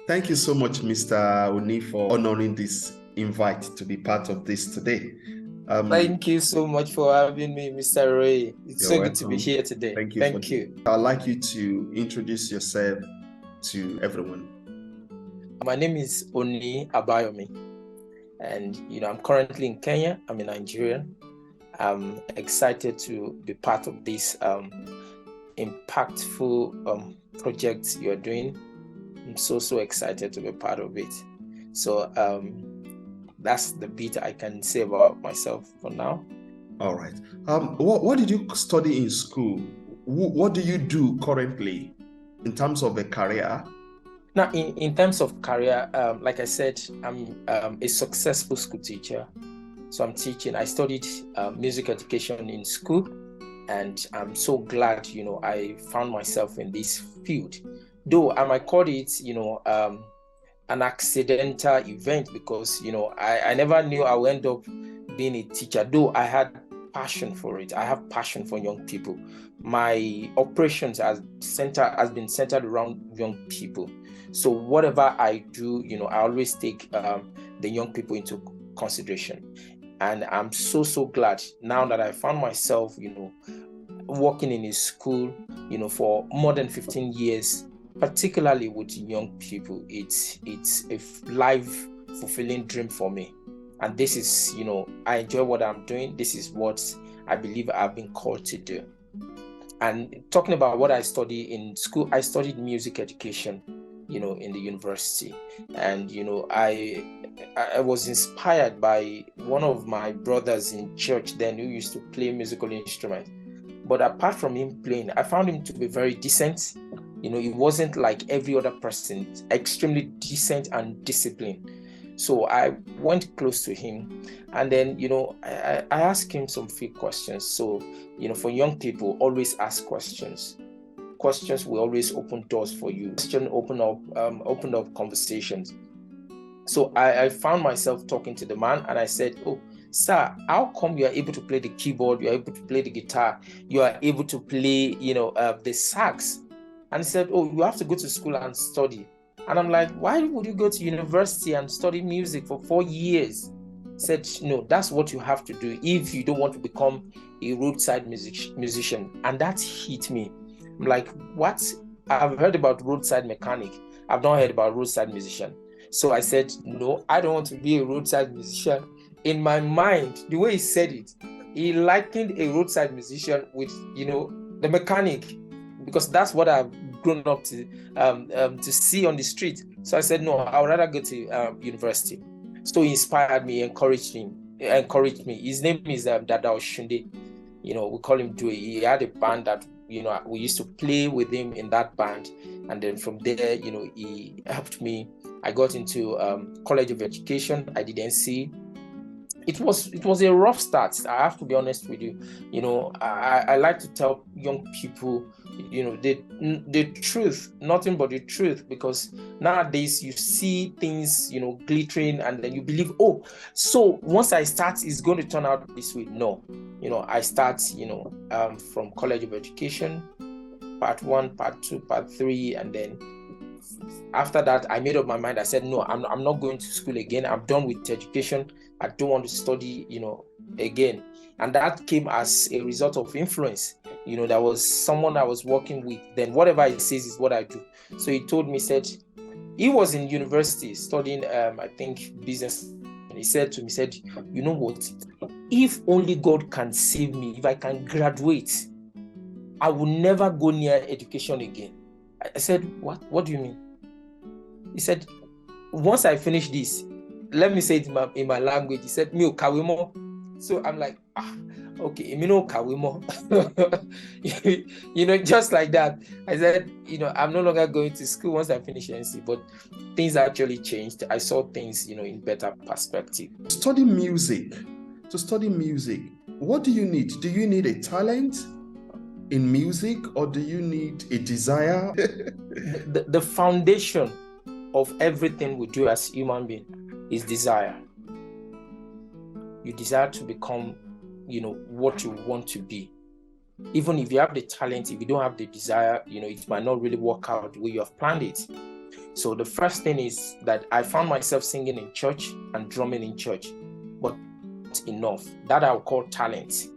Thank you so much, Mr. Oni, for honoring this invite to be part of this today. Thank you so much for having me, Mr. Iroye. It's so good to be welcome. here today. Thank you. Thank you. I'd like you to introduce yourself to everyone. My name is Oni Abayomi, and I'm currently in Kenya. I'm a Nigerian. I'm excited to be part of this impactful project you're doing. I'm so excited to be part of it. So that's the bit I can say about myself for now. All right. What did you study in school? What do you do currently in terms of a career? Now, in terms of career, like I said, I'm a successful school teacher. So I'm teaching. I studied music education in school, and I'm so glad, I found myself in this field. Though I might call it, an accidental event because, I never knew I would end up being a teacher, though I had passion for it. I have passion for young people. My operations has been centered around young people. So whatever I do, I always take the young people into consideration. And I'm so glad now that I found myself, working in a school, for more than 15 years, particularly with young people. It's a life fulfilling dream for me. And this is, I enjoy what I'm doing. This is what I believe I've been called to do. And talking about what I studied in school, I studied music education, in the university. And, I was inspired by one of my brothers in church then who used to play musical instruments. But apart from him playing, I found him to be very decent. He wasn't like every other person, extremely decent and disciplined. So I went close to him, and then, I asked him some few questions. So, for young people, always ask questions. Questions will always open doors for you. Questions open up conversations. So I found myself talking to the man, and I said, "Oh, sir, how come you are able to play the keyboard? You are able to play the guitar. You are able to play, the sax?" And he said, "Oh, you have to go to school and study." And I'm like, "Why would you go to university and study music for 4 years?" He said, "No, that's what you have to do if you don't want to become a roadside musician." And that hit me. I'm like, what? I've heard about roadside mechanic. I've not heard about roadside musician. So I said, "No, I don't want to be a roadside musician." In my mind, the way he said it, he likened a roadside musician with, the mechanic, because that's what I've grown up to see on the street. So I said, "No, I would rather go to university." So he inspired me, encouraged me. His name is Dada Oshunde. We call him Dewey. He had a band that, we used to play with him in that band. And then from there, he helped me. I got into College of Education. I did NC. It was a rough start. I have to be honest with you. I like to tell young people, the truth, nothing but the truth, because nowadays you see things, glittering, and then you believe, oh, so once I start, it's going to turn out this way. No, I start, from College of Education, part 1, part 2, part 3, and then after that, I made up my mind. I said, no, I'm not going to school again. I'm done with education. I don't want to study, again. And that came as a result of influence. There was someone I was working with. Then whatever he says is what I do. So he told me, said, he was in university studying, I think, business. And he said to me, "You know what? If only God can save me, if I can graduate, I will never go near education again." I said, "What? What do you mean?" He said, "Once I finish this, let me say it in my language." He said, "Mi o kàwé mọ́." So I'm like, okay, èmi náà ò kàwé mọ́. Just like that. I said, I'm no longer going to school once I finish NC, but things actually changed. I saw things, in better perspective. To study music, what do you need? Do you need a talent in music, or do you need a desire? The foundation of everything we do as human being is desire. You desire to become, what you want to be. Even if you have the talent, if you don't have the desire, it might not really work out the way you have planned it. So the first thing is that I found myself singing in church and drumming in church, but not enough. That I'll call talent.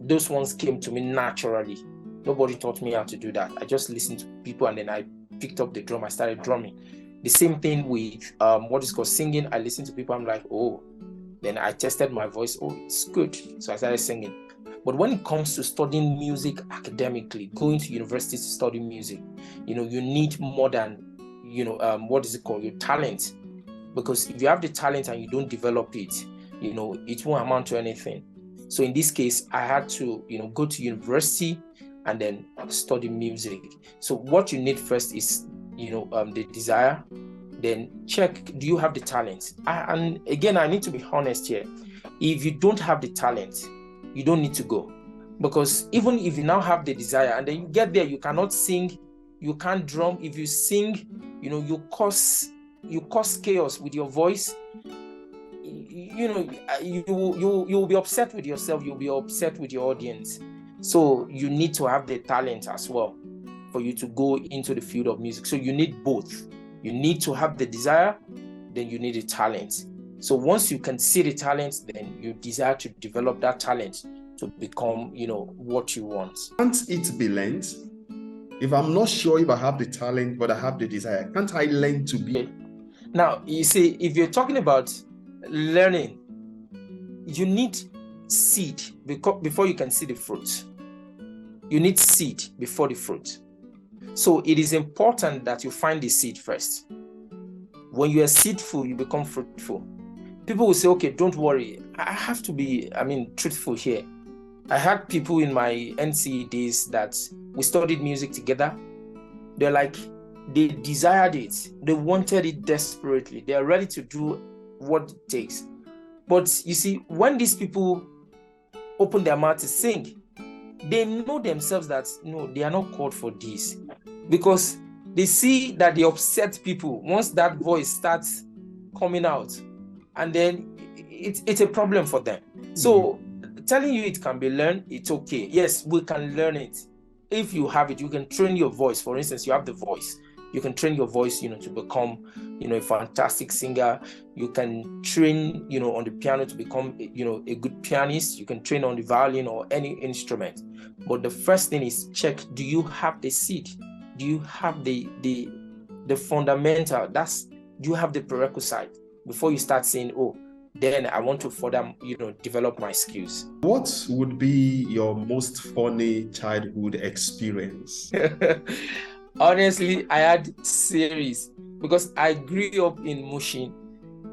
Those ones came to me naturally. Nobody taught me how to do that. I just listened to people and then I picked up the drum. I started drumming. The same thing with what is called singing. I listened to people. I'm like, oh. Then I tested my voice. Oh, it's good. So I started singing. But when it comes to studying music academically, going to university to study music, you need more than, what is it called? Your talent. Because if you have the talent and you don't develop it, it won't amount to anything. So in this case, I had to, go to university and then study music. So what you need first is, the desire. Then check, do you have the talent? And again, I need to be honest here. If you don't have the talent, you don't need to go. Because even if you now have the desire and then you get there, you cannot sing, you can't drum. If you sing, you cause chaos with your voice. You will be upset with yourself. You'll be upset with your audience. So you need to have the talent as well for you to go into the field of music. So you need both. You need to have the desire, then you need the talent. So once you can see the talent, then you desire to develop that talent to become, what you want. Can't it be learned? If I'm not sure if I have the talent, but I have the desire, can't I learn to be? Now, you see, if you're talking about learning, you need seed before you can see the fruit. You need seed before the fruit. So it is important that you find the seed first. When you are seedful, you become fruitful. People will say, okay, don't worry. I have to be, truthful here. I had people in my NCE days that we studied music together. They're like, they desired it. They wanted it desperately. They are ready to do what it takes. But you see, when these people open their mouth to sing, they know themselves that, no, they are not called for this. Because they see that they upset people once that voice starts coming out. And then it's a problem for them. So telling you it can be learned, it's okay. Yes, we can learn it. If you have it, you can train your voice. For instance, you have the voice. You can train your voice, to become, a fantastic singer. You can train, on the piano to become, a good pianist. You can train on the violin or any instrument. But the first thing is check, do you have the seed? Do you have the fundamental? Do you have the prerequisite before you start saying, oh, then I want to further, develop my skills. What would be your most funny childhood experience? Honestly, I had series because I grew up in Mushin.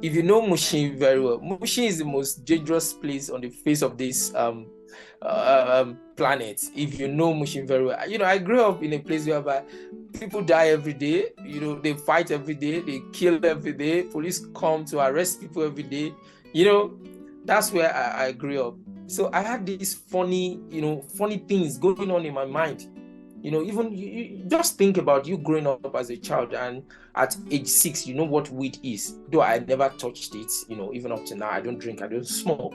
If you know Mushin very well, Mushin is the most dangerous place on the face of this planet. If you know Mushin very well, I grew up in a place whereby people die every day. They fight every day, they kill every day. Police come to arrest people every day. That's where I grew up. So I had these funny things going on in my mind. Even you just think about you growing up as a child, and at age 6, you know what weed is. Though I never touched it, even up to now, I don't drink, I don't smoke.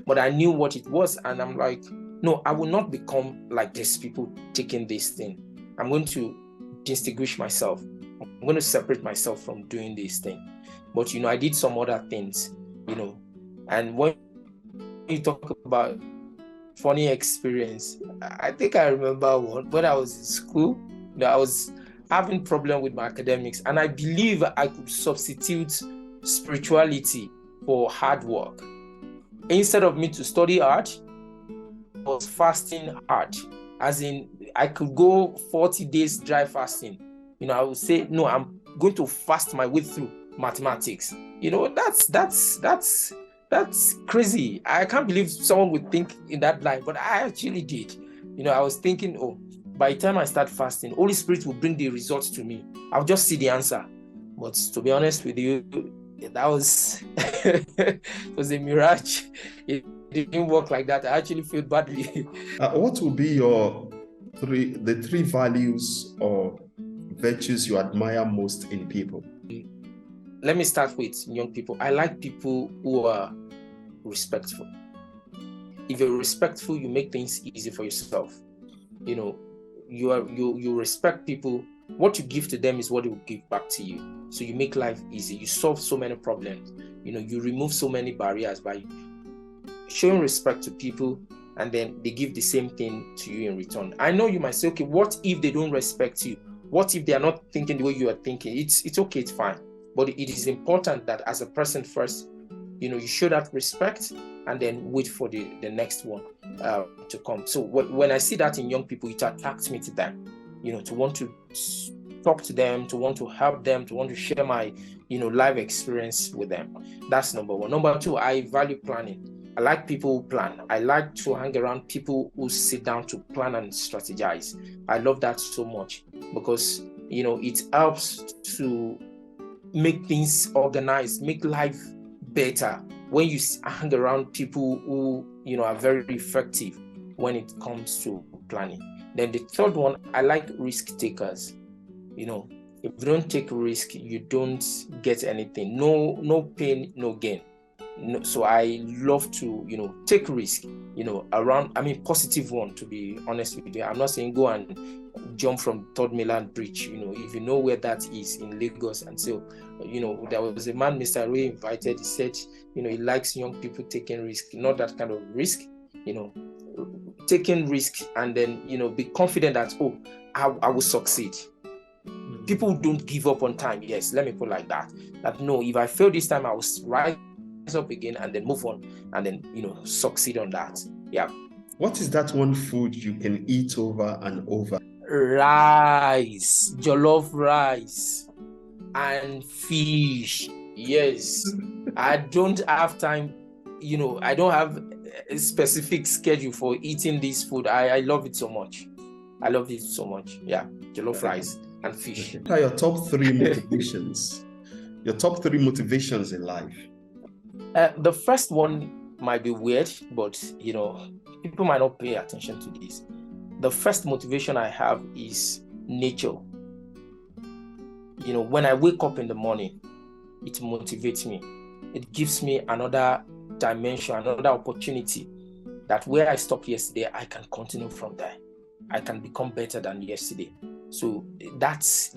But I knew what it was, and I'm like, no, I will not become like these people taking this thing. I'm going to distinguish myself. I'm going to separate myself from doing this thing. But, I did some other things, and when you talk about funny experience, I think I remember one when I was in school. I was having problem with my academics, and I believe I could substitute spirituality for hard work. Instead of me to study hard, I was fasting hard. As in, I could go 40 days dry fasting. I would say, no, I'm going to fast my way through mathematics. That's crazy. I can't believe someone would think in that line, but I actually did. I was thinking, oh, by the time I start fasting, Holy Spirit will bring the results to me. I'll just see the answer. But to be honest with you, that was it was a mirage. It didn't work like that. I actually feel badly. What will be the three values or virtues you admire most in people? Let me start with young people. I like people who are respectful. If you're respectful, you make things easy for yourself. You respect people, what you give to them is what they will give back to you. So you make life easy. You solve so many problems. You remove so many barriers by showing respect to people, and then they give the same thing to you in return. I know you might say, okay, what if they don't respect you? What if they are not thinking the way you are thinking? It's okay, it's fine. But it is important that as a person first, you show that respect, and then wait for the next one to come. So when I see that in young people, it attracts me to them, to want to talk to them, to want to help them, to want to share my, life experience with them. That's number one. Number two, I value planning. I like people who plan. I like to hang around people who sit down to plan and strategize. I love that so much because, it helps to make things organized, make life better when you hang around people who, are very effective when it comes to planning. Then the third one, I like risk takers. If you don't take risk, you don't get anything. No pain, no gain. So I love to, take risk, positive one, to be honest with you. I'm not saying go and jump from Third Mainland Bridge, if you know where that is in Lagos. And so, there was a man Mr. Iroye invited. He said, he likes young people taking risk, not that kind of risk, taking risk, and then, be confident that, I will succeed. People don't give up on time. Yes, let me put it like that. That no, if I fail this time, I will rise up again and then move on and then, succeed on that. Yeah. What is that one food you can eat over and over? Rice, jollof rice, and fish. Yes. I don't have time, I don't have a specific schedule for eating this food. I love it so much. I love it so much. Yeah, jollof rice and fish. What are your top three motivations? Your top three motivations in life? The first one might be weird, but people might not pay attention to this. The first motivation I have is nature. When I wake up in the morning, it motivates me. It gives me another dimension, another opportunity that where I stopped yesterday, I can continue from there. I can become better than yesterday. So that's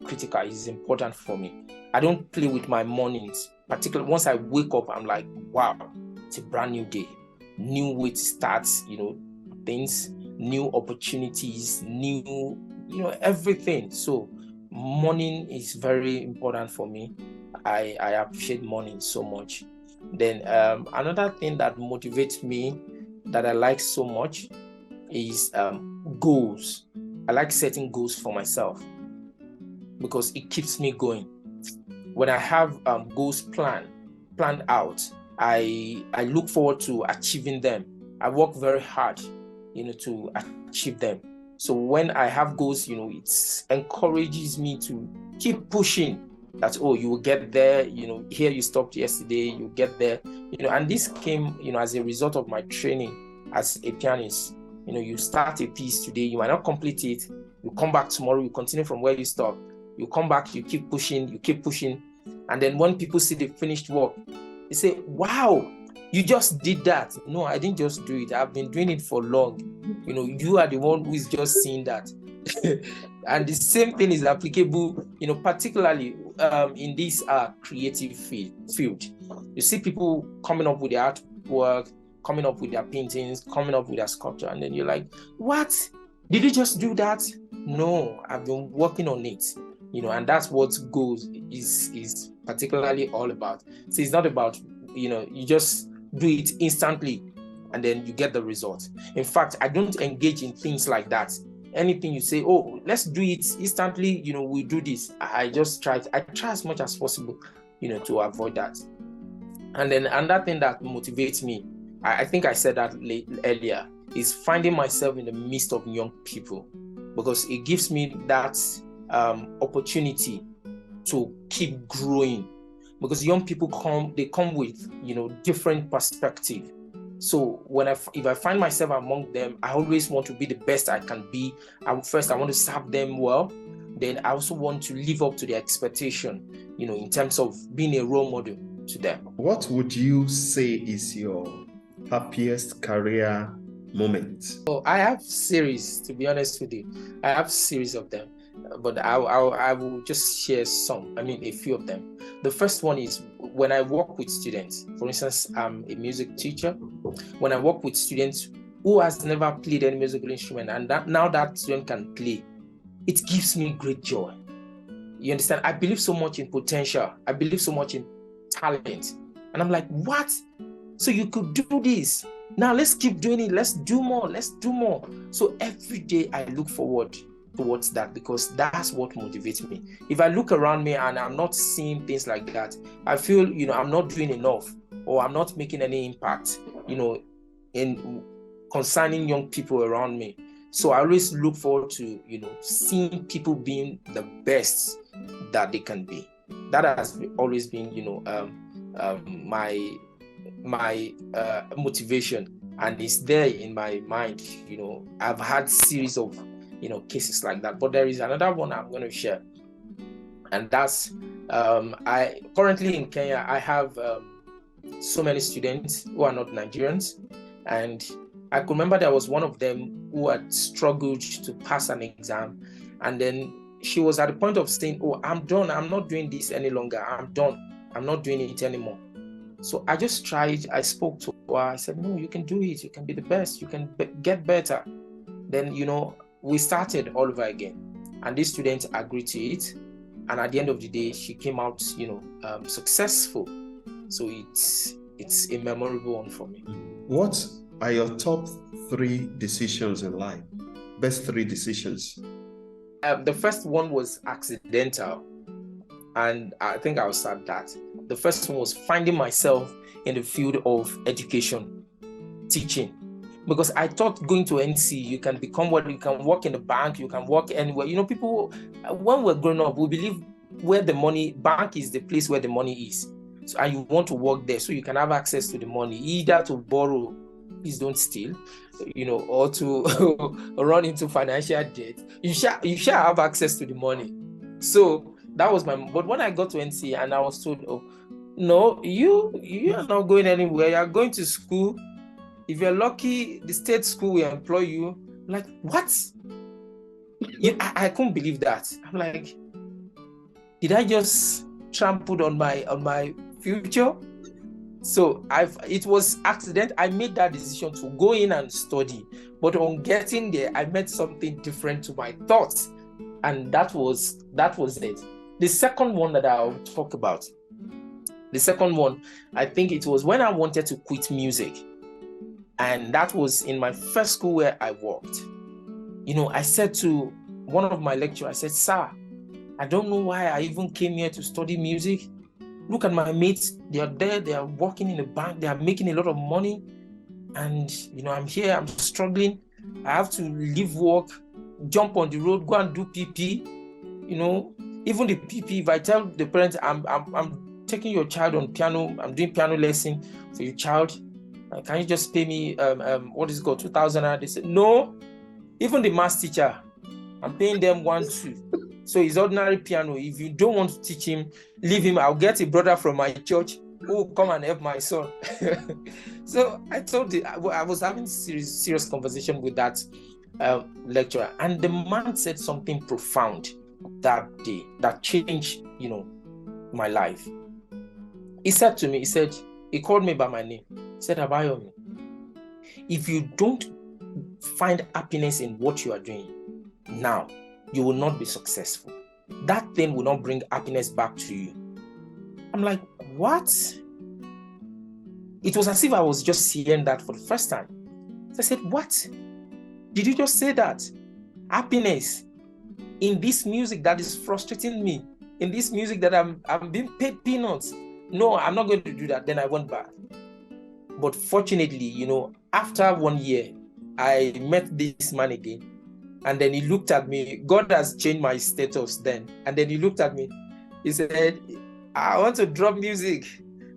critical. It's important for me. I don't play with my mornings. Particularly once I wake up, I'm like, wow, it's a brand new day, new way to start, things, new opportunities, new, everything. So morning is very important for me. I appreciate morning so much. Then another thing that motivates me that I like so much is goals. I like setting goals for myself because it keeps me going. When I have goals planned out, I look forward to achieving them. I work very hard, to achieve them. So when I have goals, it encourages me to keep pushing. That you will get there. Here you stopped yesterday, you get there. And this came, as a result of my training as a pianist. You start a piece today, you might not complete it. You come back tomorrow, you continue from where you stopped. You come back, you keep pushing. And then when people see the finished work, they say, wow, you just did that. No, I didn't just do it. I've been doing it for long. You are the one who is just seeing that. And the same thing is applicable, particularly in this creative field. You see people coming up with their artwork, coming up with their paintings, coming up with their sculpture, and then you're like, what? Did you just do that? No, I've been working on it. And that's what goals is particularly all about. So it's not about, you just do it instantly and then you get the result. In fact, I don't engage in things like that. Anything you say, let's do it instantly, we do this. I try as much as possible, to avoid that. And then another thing that motivates me, I think I said that earlier, is finding myself in the midst of young people, because it gives me that opportunity to keep growing, because young people come with different perspective. So if I find myself among them, I always want to be the best I can be. I want to serve them well. Then I also want to live up to their expectation, in terms of being a role model to them. What would you say is your happiest career moment? I have series, to be honest with you. I have series of them. but I will just share some, a few of them. The first one is when I work with students. For instance, I'm a music teacher. When I work with students who has never played any musical instrument, and now that student can play, it gives me great joy. You understand? I believe so much in potential. I believe so much in talent. And I'm like, what? So you could do this. Now let's keep doing it. Let's do more. Let's do more. So every day I look forward towards that, because that's what motivates me. If I look around me and I'm not seeing things like that, I feel, I'm not doing enough, or I'm not making any impact, in concerning young people around me. So I always look forward to, seeing people being the best that they can be. That has always been, my motivation, and it's there in my mind. I've had series of cases like that, but there is another one I'm going to share, and that's I currently in Kenya. I have so many students who are not Nigerians, and I could remember there was one of them who had struggled to pass an exam, and then she was at the point of saying, "Oh, I'm done. I'm not doing this any longer. I'm done. I'm not doing it anymore." So I just tried. I spoke to her. I said, "No, you can do it. You can be the best. You can get better." Then, we started all over again, and these students agreed to it. And at the end of the day, she came out, successful. So it's a memorable one for me. What are your top 3 decisions in life? Best 3 decisions? The first one was accidental, and I think I'll start that. The first one was finding myself in the field of education, teaching, because I thought going to NC, you can become what you can work in the bank, you can work anywhere. People, when we're growing up, we believe where the money, bank is the place where the money is. So, and you want to work there so you can have access to the money, either to borrow, please don't steal, or to run into financial debt. You shall have access to the money. So that was but when I got to NC and I was told, "Oh, no, you are not going anywhere. You are going to school. If you're lucky, the state school will employ you." I'm like, what? I couldn't believe that. I'm like, did I just trample on my future? So it was accident. I made that decision to go in and study, but on getting there, I met something different to my thoughts, and that was it. The second one that I'll talk about, the second one, I think it was when I wanted to quit music, and that was in my first school where I worked. I said to one of my lecturers, I said, "Sir, I don't know why I even came here to study music. Look at my mates, they are there, they are working in a bank, they are making a lot of money. And, I'm here, I'm struggling. I have to leave work, jump on the road, go and do PP. Even the PP, if I tell the parents, I'm taking your child on piano, I'm doing piano lesson for your child. Can you just pay me, what is it called, 2,000? They said, no. Even the math teacher, I'm paying them 1,2. So his ordinary piano, if you don't want to teach him, leave him. I'll get a brother from my church who will come and help my son." So I told him, I was having serious conversation with that lecturer, and the man said something profound that day that changed, my life. He said to me, he called me by my name. He said, "Abayomi, if you don't find happiness in what you are doing now, you will not be successful. That thing will not bring happiness back to you." I'm like, what? It was as if I was just hearing that for the first time. So I said, what? Did you just say that? Happiness in this music that is frustrating me, in this music that I'm being paid peanuts. No, I'm not going to do that. Then I went back. But fortunately, after 1 year, I met this man again. And then he looked at me. God has changed my status then. And then he looked at me. He said, "I want to drop music.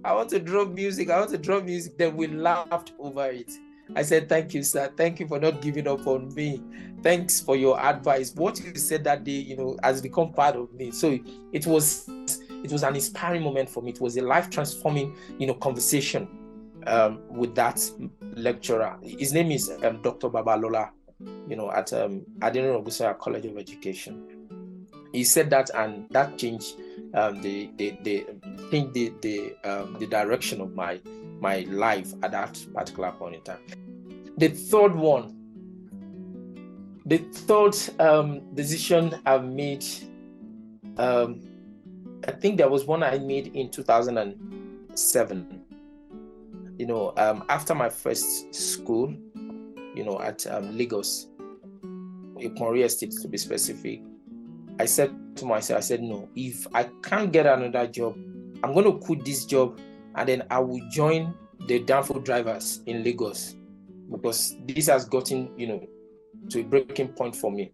I want to drop music. I want to drop music." Then we laughed over it. I said, "Thank you, sir. Thank you for not giving up on me. Thanks for your advice. What you said that day, has become part of me." So it was an inspiring moment for me. It was a life-transforming, conversation with that lecturer. His name is Dr. Babalola. At Adeniran Ogunsoya College of Education. he said that, and that changed the direction of my life at that particular point in time. The third decision I've made, I think there was one I made in 2007. After my first school, at Lagos, Ikmori Estate to be specific, I said to myself, no, if I can't get another job, I'm going to quit this job and then I will join the downfall drivers in Lagos, because this has gotten, to a breaking point for me.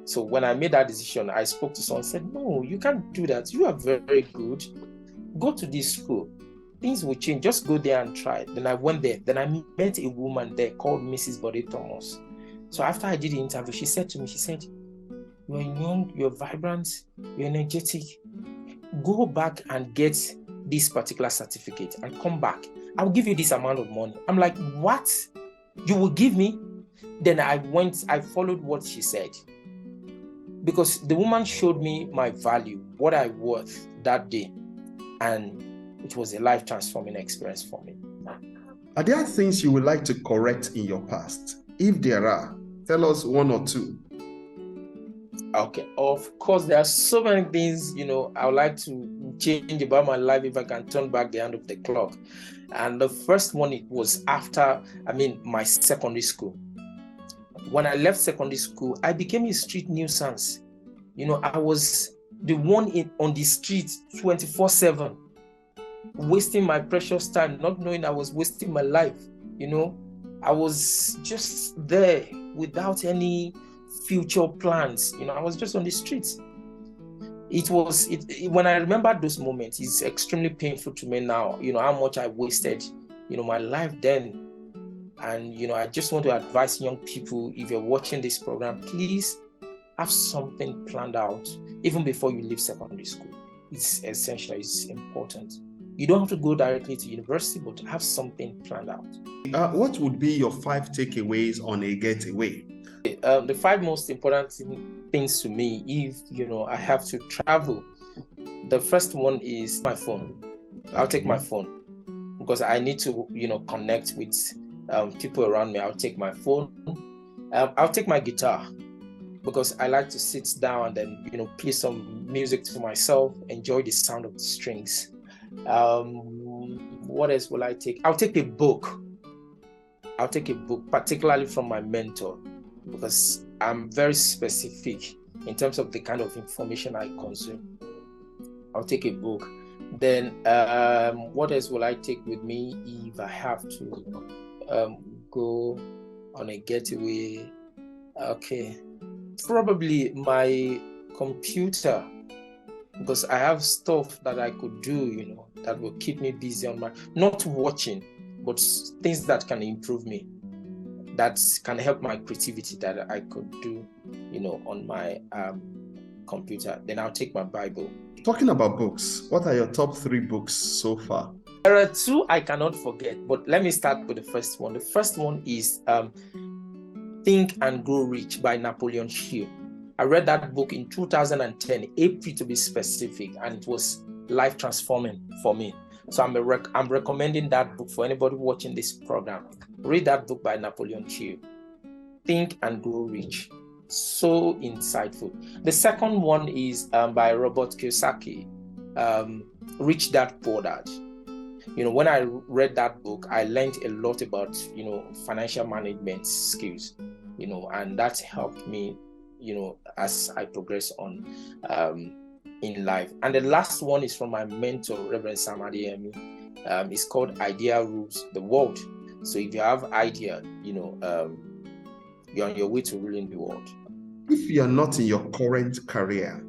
So when I made that decision, I spoke to someone and said, no, you can't do that. You are very good. Go to this school. Things will change. Just go there and try. Then I went there. Then I met a woman there called Mrs. Bode Thomas. So after I did the interview, she said to me, you're young, you're vibrant, you're energetic. Go back and get this particular certificate and come back. I'll give you this amount of money. I'm like, what? You will give me? Then I followed what she said. Because the woman showed me my value, what I worth that day. And it was a life-transforming experience for me. Are there things you would like to correct in your past? If there are, tell us one or two. Okay, of course, there are so many things, I would like to change about my life if I can turn back the hand of the clock. And the first one, it was after, my secondary school. When I left secondary school, I became a street nuisance. I was the one on the street 24/7, wasting my precious time, not knowing I was wasting my life. I was just there without any future plans. I was just on the streets. When I remember those moments, it's extremely painful to me now, how much I wasted, my life then. And, I just want to advise young people, if you're watching this program, please have something planned out, even before you leave secondary school. It's essential, it's important. You don't have to go directly to university, but have something planned out. What would be your 5 takeaways on a getaway? The 5 most important things to me, if I have to travel, the first one is my phone. I'll take my phone because I need to connect with people around me. I'll take my phone. I'll take my guitar because I like to sit down and then play some music to myself, enjoy the sound of the strings. What else will I take? I'll take a book. Particularly from my mentor, because I'm very specific in terms of the kind of information I consume. I'll take a book. Then what else will I take with me if I have to go on a getaway? Okay, probably my computer, because I have stuff that I could do, that will keep me busy on not watching, but things that can improve me, that can help my creativity that I could do, on my computer. Then I'll take my Bible. Talking about books, what are your top 3 books so far? There are 2 I cannot forget, but let me start with the first one. The first one is Think and Grow Rich by Napoleon Hill. I read that book in 2010, April to be specific, and it was life transforming for me. So I'm recommending that book for anybody watching this program. Read that book by Napoleon Hill, Think and Grow Rich. So insightful. The second one is by Robert Kiyosaki, Rich Dad Poor Dad. When I read that book, I learned a lot about financial management skills, and that helped me as I progress on in life. And the last one is from my mentor, Reverend Sam Abayomi. It's called Idea Rules the World. So if you have idea, you're on your way to ruling the world. If you are not in your current career,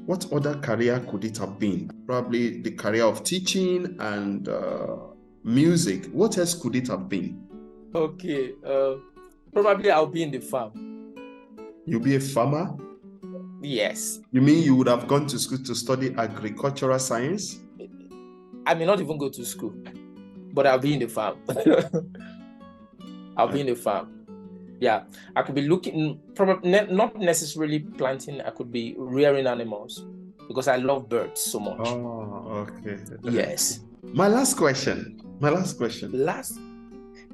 what other career could it have been? Probably the career of teaching and music. What else could it have been? Okay, probably I'll be in the farm. You'll be a farmer? Yes. You mean you would have gone to school to study agricultural science? I may not even go to school, but I'll be in the farm. I'll be in the farm. Yeah, I could be looking, probably not necessarily planting. I could be rearing animals because I love birds so much. Oh, okay. Yes. My last question. Last,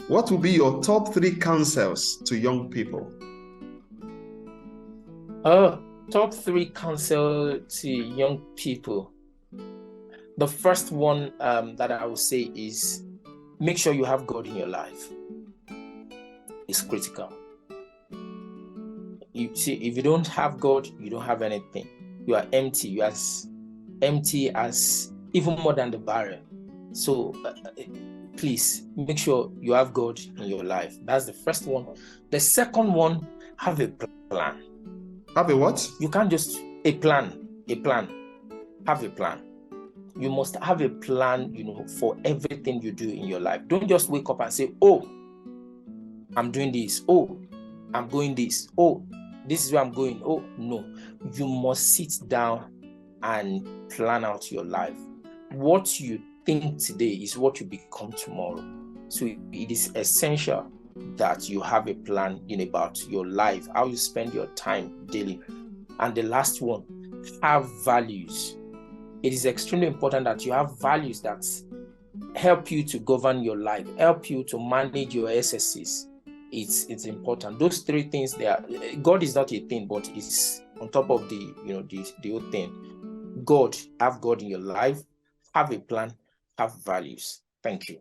What will be your top 3 counsels to young people? top 3 counsel to young people. The first one that I would say is make sure you have God in your life. It's critical. You see, if you don't have God, you don't have anything. You are empty. You are as empty as even more than the barrel. So please make sure you have God in your life. That's the first one. The second one, have a plan. Have a what? You can't just a plan. Have a plan. You must have a plan, for everything you do in your life. Don't just wake up and say, oh, I'm doing this. Oh, I'm going this. Oh, this is where I'm going. Oh, no. You must sit down and plan out your life. What you think today is what you become tomorrow. So it is essential that you have a plan about your life, how you spend your time daily. And the last one, have values. It is extremely important that you have values that help you to govern your life, help you to manage your excesses. It's important. Those 3 things there. God is not a thing, but it's on top of the whole thing. God, have God in your life, have a plan, have values. Thank you.